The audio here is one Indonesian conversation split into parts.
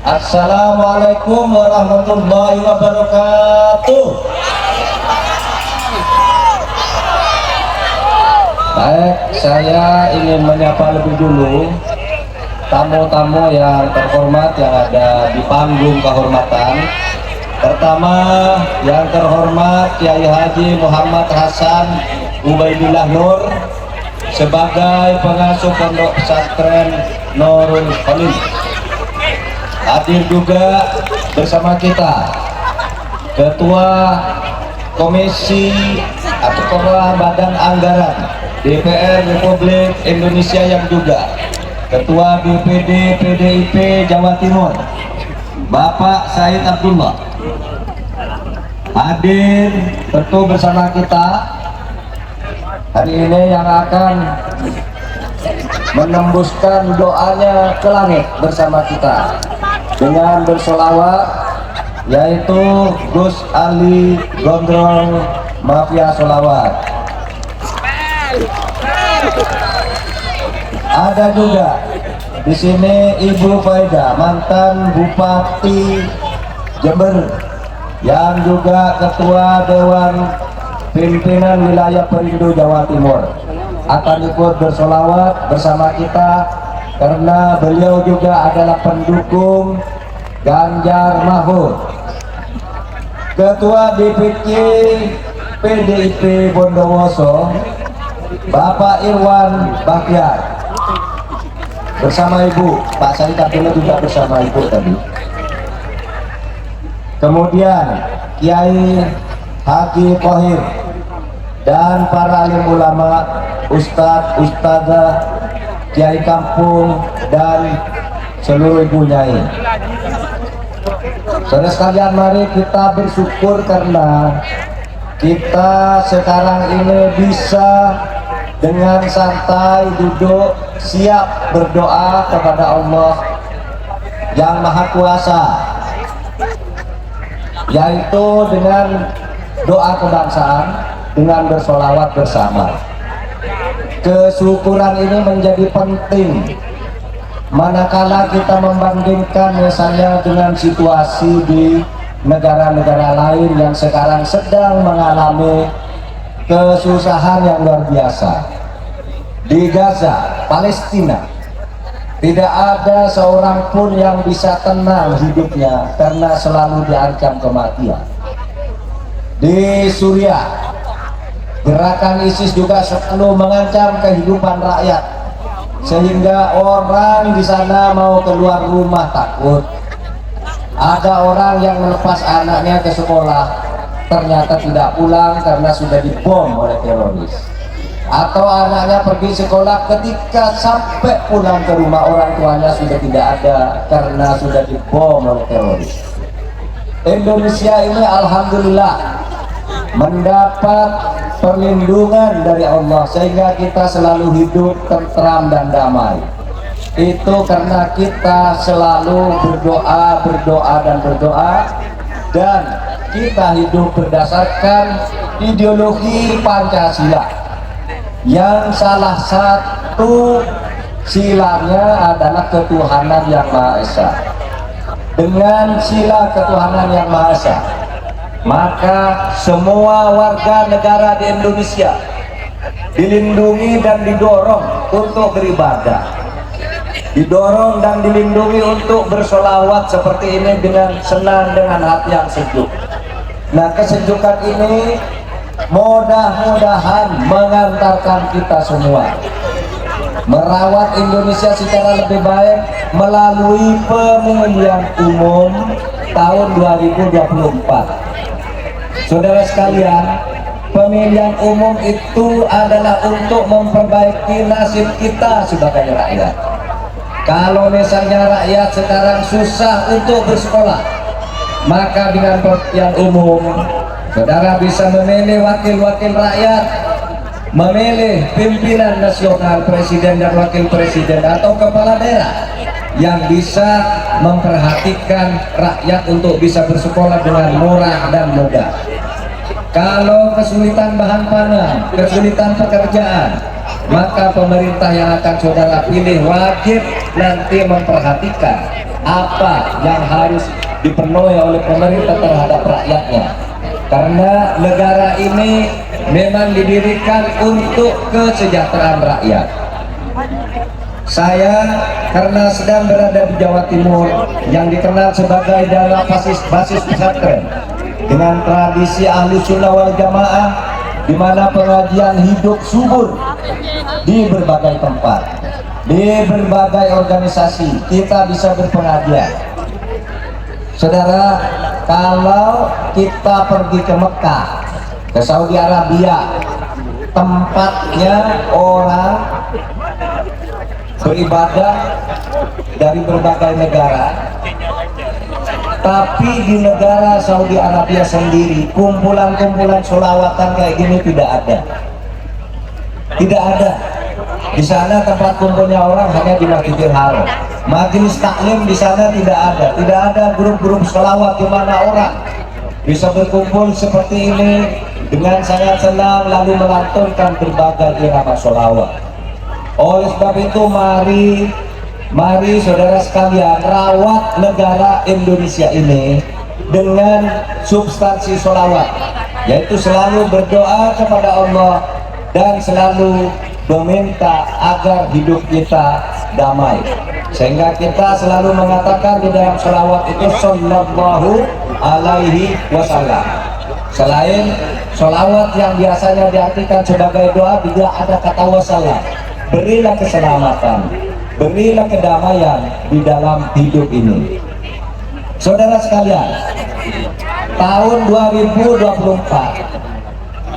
Assalamualaikum warahmatullahi wabarakatuh. Baik, saya ingin menyapa lebih dulu tamu-tamu yang terhormat yang ada di panggung kehormatan. Pertama, yang terhormat Kiai Haji Muhammad Hasan Ubaidillah Nur sebagai pengasuh Pondok Pesantren Nurul Khalil. Hadir juga bersama kita Ketua Komisi atau Ketua Badan Anggaran DPR Republik Indonesia yang juga Ketua BPD PDIP Jawa Timur Bapak Said Abdullah. Hadir tentu bersama kita hari ini yang akan menembuskan doanya ke langit bersama kita dengan bersolawat, yaitu Gus Ali Gondrong Mafia Solawat. Ada juga di sini Ibu Faida, mantan Bupati Jember, yang juga Ketua Dewan Pimpinan Wilayah Perindo Jawa Timur, akan ikut bersolawat bersama kita karena beliau juga adalah pendukung Ganjar Mahfud. Ketua DPC PDIP Bondowoso Bapak Irwan Bakhtiar bersama Ibu Pak Said Abdullah juga bersama Ibu tadi. Kemudian Kiai Haji Kohir dan para alim ulama, ustadz, ustadzah, kiai kampung, dan seluruh ibu nyai. Saudara sekalian, mari kita bersyukur karena kita sekarang ini bisa dengan santai duduk siap berdoa kepada Allah yang Maha Kuasa, yaitu dengan doa kebangsaan, dengan bersolawat bersama. Kesyukuran ini menjadi penting manakala kita membandingkan misalnya dengan situasi di negara-negara lain yang sekarang sedang mengalami kesusahan yang luar biasa. Di Gaza, Palestina, tidak ada seorang pun yang bisa tenang hidupnya karena selalu diancam kematian. Di Suriah, gerakan ISIS juga selalu mengancam kehidupan rakyat, sehingga orang di sana mau keluar rumah takut. Ada orang yang melepas anaknya ke sekolah, ternyata tidak pulang karena sudah dibom oleh teroris. Atau anaknya pergi sekolah, ketika sampai pulang ke rumah orang tuanya sudah tidak ada karena sudah dibom oleh teroris. Indonesia ini alhamdulillah mendapat perlindungan dari Allah sehingga kita selalu hidup tentram dan damai. Itu karena kita selalu berdoa dan kita hidup berdasarkan ideologi Pancasila yang salah satu silanya adalah ketuhanan yang Maha Esa. Dengan sila ketuhanan yang Maha Esa, maka semua warga negara di Indonesia dilindungi dan didorong untuk beribadah, didorong dan dilindungi untuk bersolawat seperti ini dengan senang, dengan hati yang sejuk. Nah, kesejukan ini mudah-mudahan mengantarkan kita semua merawat Indonesia secara lebih baik melalui pemilihan umum tahun 2024. Saudara sekalian, pemilihan umum itu adalah untuk memperbaiki nasib kita sebagai rakyat. Kalau misalnya rakyat sekarang susah untuk bersekolah, maka dengan pemilihan umum saudara bisa memilih wakil-wakil rakyat, memilih pimpinan nasional, presiden dan wakil presiden atau kepala daerah yang bisa memperhatikan rakyat untuk bisa bersekolah dengan murah dan mudah. Kalau kesulitan bahan pangan, kesulitan pekerjaan, maka pemerintah yang akan saudara pilih wajib nanti memperhatikan apa yang harus dipenuhi oleh pemerintah terhadap rakyatnya, karena negara ini memang didirikan untuk kesejahteraan rakyat. Saya karena sedang berada di Jawa Timur yang dikenal sebagai daerah basis pesantren dengan tradisi ahli sunnah wal jamaah, di mana pengajian hidup subur di berbagai tempat, di berbagai organisasi kita bisa berpengajian. Saudara, kalau kita pergi ke Mekah, ke Saudi Arabia, tempatnya orang beribadah dari berbagai negara, tapi di negara Saudi Arabia sendiri kumpulan-kumpulan sholawatan kayak gini tidak ada. Tidak ada. Di sana tempat kumpulnya orang hanya di Masjidil Haram. Majelis taklim di sana tidak ada. Tidak ada grup-grup sholawat di mana orang bisa berkumpul seperti ini dengan sangat senang lalu melantunkan berbagai irama sholawat. Oleh sebab itu mari saudara sekalian rawat negara Indonesia ini dengan substansi sholawat, yaitu selalu berdoa kepada Allah dan selalu meminta agar hidup kita damai, sehingga kita selalu mengatakan di dalam sholawat itu sallallahu alaihi wasallam. Selain sholawat yang biasanya diartikan sebagai doa, juga ada kata wasallam, berilah keselamatan, berilah kedamaian di dalam hidup ini. Saudara sekalian, tahun 2024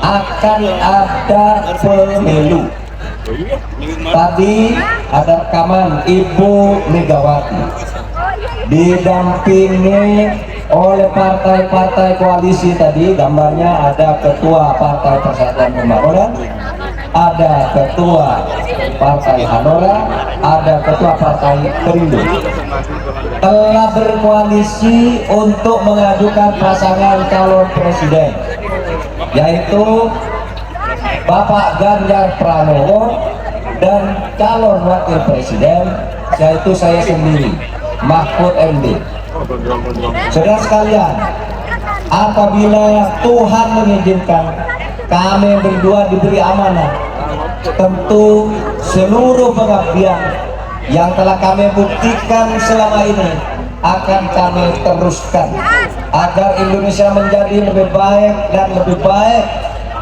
akan ada pemilu. Tadi ada rekaman Ibu Megawati didampingi oleh partai-partai koalisi. Tadi gambarnya ada ketua Partai Persatuan Pembangunan, ada ketua Partai Hanura, ada ketua Partai Perindo, telah berkoalisi untuk mengajukan pasangan calon presiden, yaitu Bapak Ganjar Pranowo dan calon wakil presiden yaitu saya sendiri, Mahfud MD. Saudara sekalian, apabila Tuhan mengizinkan kami berdua diberi amanah, tentu seluruh pengabdian yang telah kami buktikan selama ini akan kami teruskan agar Indonesia menjadi lebih baik dan lebih baik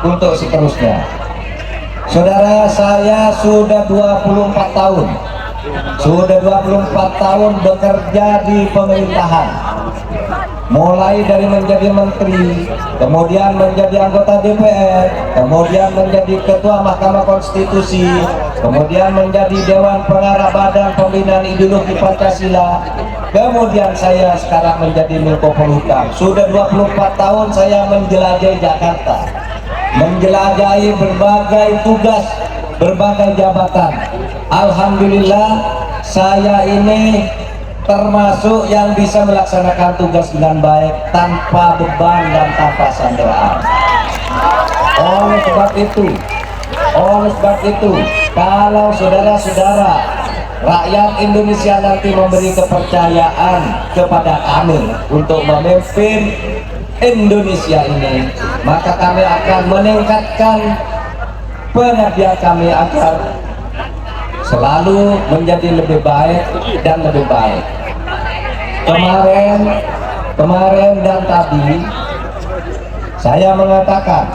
untuk seterusnya. Saudara, saya sudah 24 tahun bekerja di pemerintahan, mulai dari menjadi menteri, kemudian menjadi anggota DPR, kemudian menjadi ketua Mahkamah Konstitusi, kemudian menjadi Dewan Pengarah Badan Pembinaan Ideologi Pancasila, kemudian saya sekarang menjadi Menko Polhukam. Sudah 24 tahun saya menjelajahi Jakarta, menjelajahi berbagai tugas, berbagai jabatan. Alhamdulillah, saya ini termasuk yang bisa melaksanakan tugas dengan baik, tanpa beban dan tanpa sanderaan. Oleh sebab itu, kalau saudara-saudara rakyat Indonesia nanti memberi kepercayaan kepada kami untuk memimpin Indonesia ini, maka kami akan meningkatkan pengabdian kami agar selalu menjadi lebih baik dan lebih baik. Kemarin dan tadi saya mengatakan,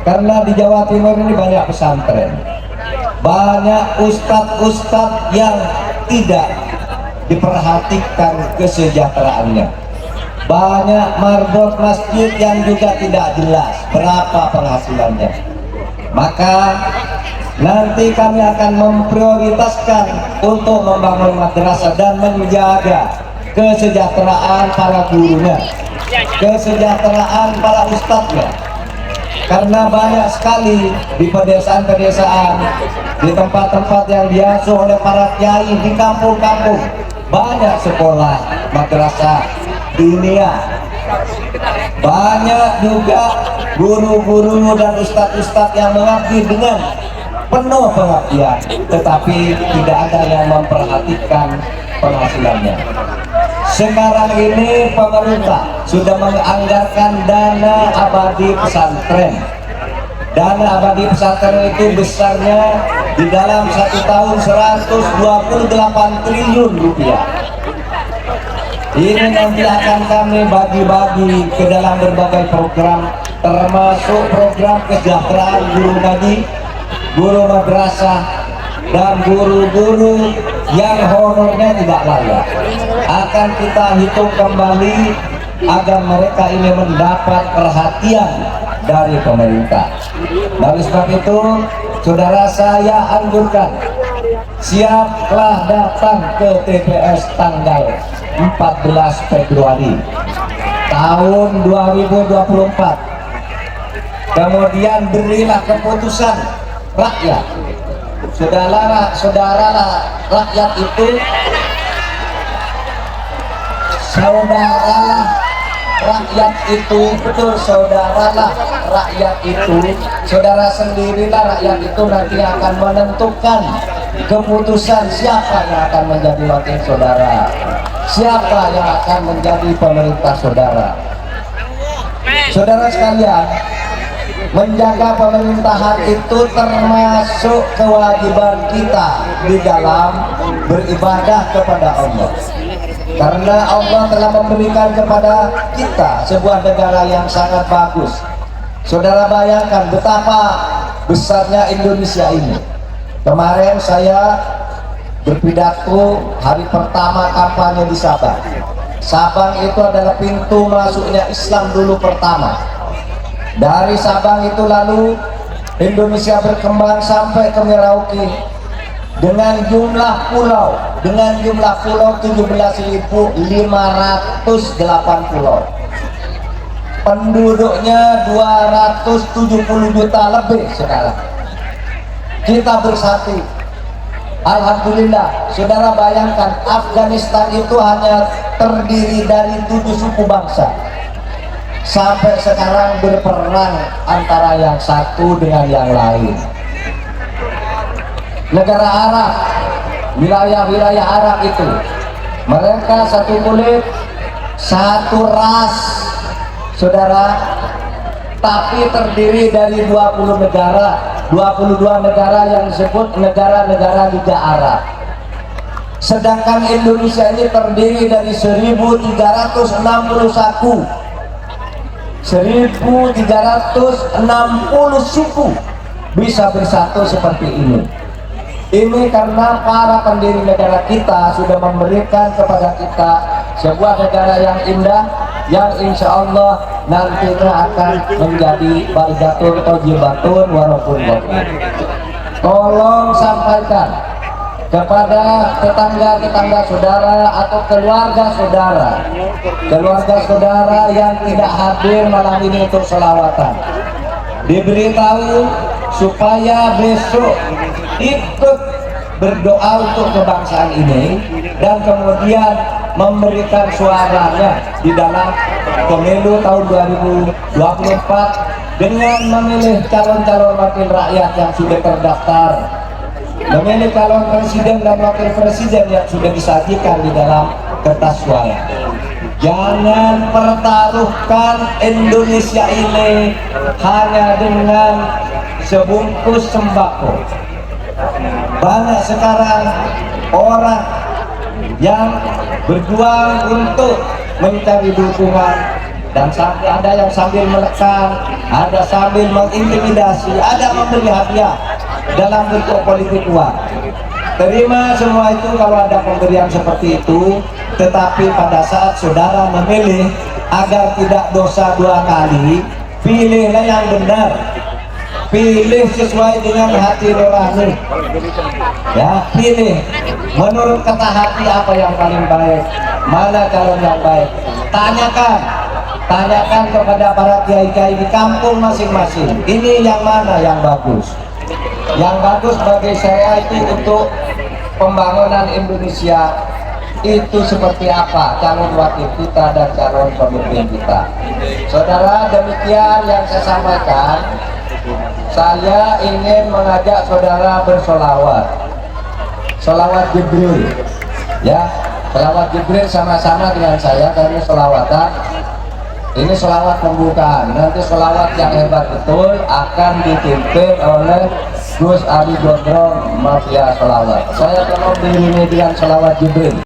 karena di Jawa Timur ini banyak pesantren, banyak ustadz-ustadz yang tidak diperhatikan kesejahteraannya, banyak marbot masjid yang juga tidak jelas berapa penghasilannya. Maka nanti kami akan memprioritaskan untuk membangun madrasah dan menjaga kesejahteraan para gurunya, kesejahteraan para ustadznya. Karena banyak sekali di pedesaan-pedesaan, di tempat-tempat yang diasuh oleh para kiai, di kampung-kampung, banyak sekolah madrasah dunia, banyak juga guru-guru dan ustadz-ustadz yang mengabdi dengan penuh perhatian, tetapi tidak ada yang memperhatikan penghasilannya. Sekarang ini pemerintah sudah menganggarkan dana abadi pesantren. Dana abadi pesantren itu besarnya di dalam 1 tahun 128 triliun rupiah. Ini nanti akan kami bagi-bagi ke dalam berbagai program, termasuk program kesejahteraan guru ngaji, guru madrasah, dan guru-guru yang honornya tidak layak. Akan kita hitung kembali agar mereka ini mendapat perhatian dari pemerintah. Dari sebab itu, saudara, saya anjurkan siaplah datang ke TPS tanggal 14 Februari tahun 2024. Kemudian berilah keputusan rakyat. Saudara rakyat itu, saudaralah rakyat itu, betul, saudaralah rakyat itu, saudara sendirilah rakyat itu nanti akan menentukan keputusan siapa yang akan menjadi wakil saudara, siapa yang akan menjadi pemerintah saudara. Saudara sekalian, menjaga pemerintahan itu termasuk kewajiban kita di dalam beribadah kepada Allah. Karena Allah telah memberikan kepada kita sebuah negara yang sangat bagus. Saudara bayangkan betapa besarnya Indonesia ini. Kemarin saya berpidato hari pertama kampanye di Sabang. Sabang itu adalah pintu masuknya Islam dulu pertama. Dari Sabang itu lalu Indonesia berkembang sampai ke Merauke dengan jumlah pulau 17.508 pulau. Penduduknya 270 juta lebih sekarang. Kita bersatu. Alhamdulillah, saudara bayangkan Afghanistan itu hanya terdiri dari 7 suku bangsa. Sampai sekarang berperang antara yang satu dengan yang lain. Negara Arab, wilayah-wilayah Arab itu, mereka satu kulit, satu ras, saudara, tapi terdiri dari 20 negara, 22 negara yang disebut negara-negara Liga Arab. Sedangkan Indonesia ini terdiri dari 1.360 suku bisa bersatu seperti ini. Ini karena para pendiri negara kita sudah memberikan kepada kita sebuah negara yang indah, yang insya Allah nantinya akan menjadi baldatun tojibatun warahpun wabarakatuh. Tolong sampaikan kepada tetangga-tetangga saudara atau keluarga saudara yang tidak hadir malam ini untuk sholawatan, diberitahu supaya besok ikut berdoa untuk kebangsaan ini dan kemudian memberikan suaranya di dalam pemilu tahun 2024 dengan memilih calon-calon wakil rakyat yang sudah terdaftar, memilih calon presiden dan wakil presiden yang sudah disajikan di dalam kertas suara. Jangan pertaruhkan Indonesia ini hanya dengan sebungkus sembako. Banyak sekarang orang yang berjuang untuk mencari dukungan, dan ada yang sambil menekan, ada sambil mengintimidasi, ada memberi hadiah dalam bentuk politik uang. Terima semua itu kalau ada pemberian seperti itu, tetapi pada saat saudara memilih agar tidak dosa dua kali, pilihlah yang benar, pilih sesuai dengan hati nurani, ya, pilih menurut kata hati apa yang paling baik, mana calon yang baik. Tanyakan kepada para kiai-kiai di kampung masing-masing, ini yang mana yang bagus. Yang bagus bagi saya itu untuk pembangunan Indonesia itu seperti apa calon wakil kita dan calon pemimpin kita. Saudara, demikian yang saya sampaikan. saya ingin mengajak saudara bersolawat, solawat Jibril, ya, solawat Jibril sama-sama dengan saya karena solawatan. Ini solawat pembukaan, nanti solawat yang hebat betul akan dipimpin oleh Gus Ali Gondrong Mafia Solawat. Saya tolong diiringi dengan solawat Jibril.